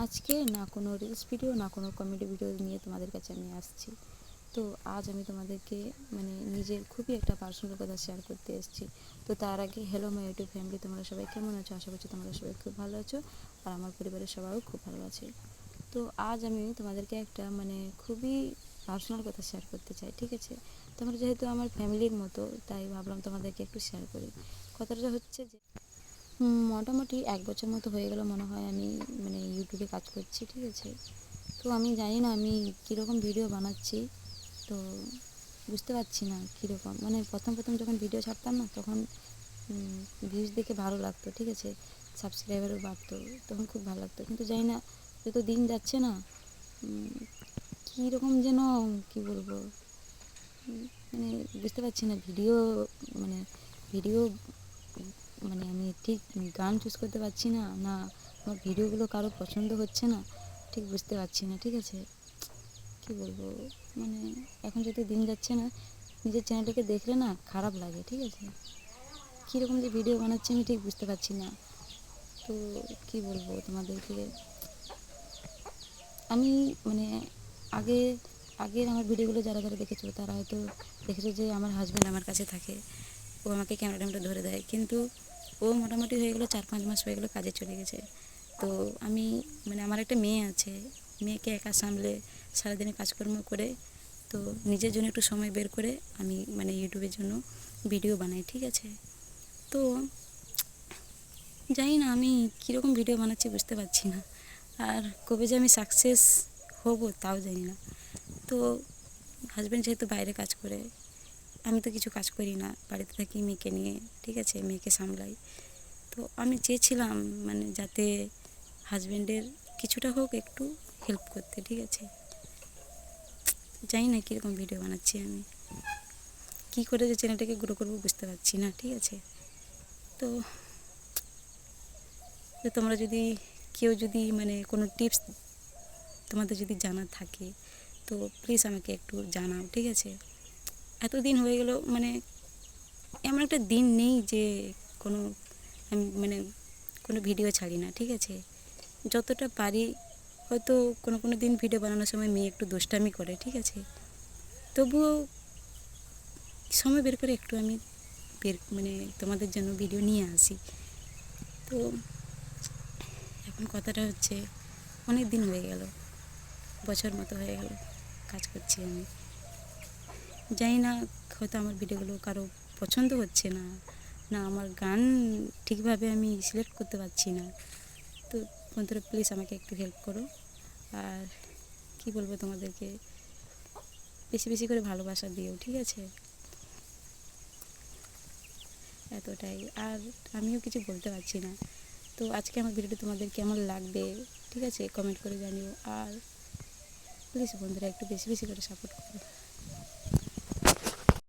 আজকে না কোনো রিলস ভিডিও না কোনো কমেডি ভিডিও নিয়ে তোমাদের কাছে আমি আসছি। তো আজ আমি তোমাদেরকে নিজের খুবই একটা পার্সোনাল কথা শেয়ার করতে এসেছি। তো তার আগে হ্যালো মাই ইউটিউব ফ্যামিলি, তোমরা সবাই কেমন আছো? আশা করছি তোমরা সবাই খুব ভালো আছো আর আমার পরিবারের সবাইও খুব ভালো আছে। তো আজ আমি তোমাদেরকে একটা খুবই পার্সোনাল কথা শেয়ার করতে চাই, ঠিক আছে? তোমরা যেহেতু আমার ফ্যামিলির মতো, তাই ভাবলাম তোমাদেরকে একটু শেয়ার করি। কথাটা হচ্ছে যে মোটামুটি 1 বছর মতো হয়ে গেল মনে হয় আমি ইউটিউবে কাজ করছি, ঠিক আছে? তো আমি জানি না আমি কীরকম ভিডিও বানাচ্ছি। তো বুঝতে পারছি না কীরকম, প্রথম প্রথম যখন ভিডিও ছাড়তাম না, তখন ভিউজ দেখে ভালো লাগতো, ঠিক আছে, সাবস্ক্রাইবারও বাড়তো, তখন খুব ভালো লাগতো। কিন্তু জানি না, যত দিন যাচ্ছে না কীরকম যেন, কি বলবো, বুঝতে পারছি না ভিডিও মানে ভিডিও আমি ঠিক গান চুজ করতে পারছি না, না আমার ভিডিওগুলো কারো পছন্দ হচ্ছে না, ঠিক বুঝতে পারছি না, ঠিক আছে? কি বলবো, মানে এখন যত দিন যাচ্ছে না, নিজের চ্যানেলটাকে দেখলে না খারাপ লাগে, ঠিক আছে? কীরকম যে ভিডিও বানাচ্ছি আমি ঠিক বুঝতে পারছি না। তো কি বলবো তোমাদেরকে, আমি আগে আগের আমার ভিডিওগুলো যারা যারা দেখেছো তারা হয়তো দেখেছো যে আমার হাজব্যান্ড আমার কাছে থাকে, ও আমাকে ক্যামেরাটা ধরে দেয়। কিন্তু ও মোটামুটি হয়ে গেলো 4-5 মাস হয়ে গেলো কাজে চলে গেছে। তো আমি আমার একটা মেয়ে আছে, মেয়েকে একা সামলে সারাদিনে কাজকর্ম করে, তো নিজের জন্য একটু সময় বের করে আমি ইউটিউবের জন্য ভিডিও বানাই, ঠিক আছে? তো জানি না আমি কীরকম ভিডিও বানাচ্ছি বুঝতে পারছি না, আর কবে যে আমি সাকসেস হব তাও জানি না। তো হাজব্যান্ড যেহেতু বাইরে কাজ করে, আমি তো কিছু কাজ করি না, বাড়িতে থাকি মেয়েকে নিয়ে, ঠিক আছে, মেয়েকে সামলাই। তো আমি চেয়েছিলাম যাতে হাজব্যান্ডের কিছুটা হোক একটু হেল্প করতে, ঠিক আছে? জানি না কীরকম ভিডিও বানাচ্ছি আমি, কী করে যে চ্যানেলটাকে গ্রো করবো বুঝতে পারছি না, ঠিক আছে? তো তোমরা যদি কেউ যদি কোনো টিপস তোমাদের যদি জানার থাকে, তো প্লিজ আমাকে একটু জানাও, ঠিক আছে? এতদিন হয়ে গেল, এমন একটা দিন নেই যে কোনো আমি কোনো ভিডিও ছাড়ি না, ঠিক আছে? যতটা পারি, হয়তো কোনো কোনো দিন ভিডিও বানানোর সময় মেয়ে একটু দুষ্টামি করে, ঠিক আছে, তবুও সময় বের করে একটু আমি বের তোমাদের জন্য ভিডিও নিয়ে আসি। তো এখন কথাটা হচ্ছে, অনেক দিন হয়ে গেল, বছর মতো হয়ে গেল কাজ করছি আমি। জানি না, হয়তো আমার ভিডিওগুলো কারো পছন্দ হচ্ছে না, না আমার গান ঠিকভাবে আমি সিলেক্ট করতে পারছি না। তো বন্ধুরা প্লিজ আমাকে একটু হেল্প করো, আর কি বলবো তোমাদেরকে, বেশি বেশি করে ভালোবাসা দিও, ঠিক আছে? এতটাই, আর আমিও কিছু বলতে পারছি না। তো আজকে আমার ভিডিওটা তোমাদের কেমন লাগবে, ঠিক আছে, কমেন্ট করে জানিও। আর প্লিজ বন্ধুরা একটু বেশি বেশি করে সাপোর্ট করো।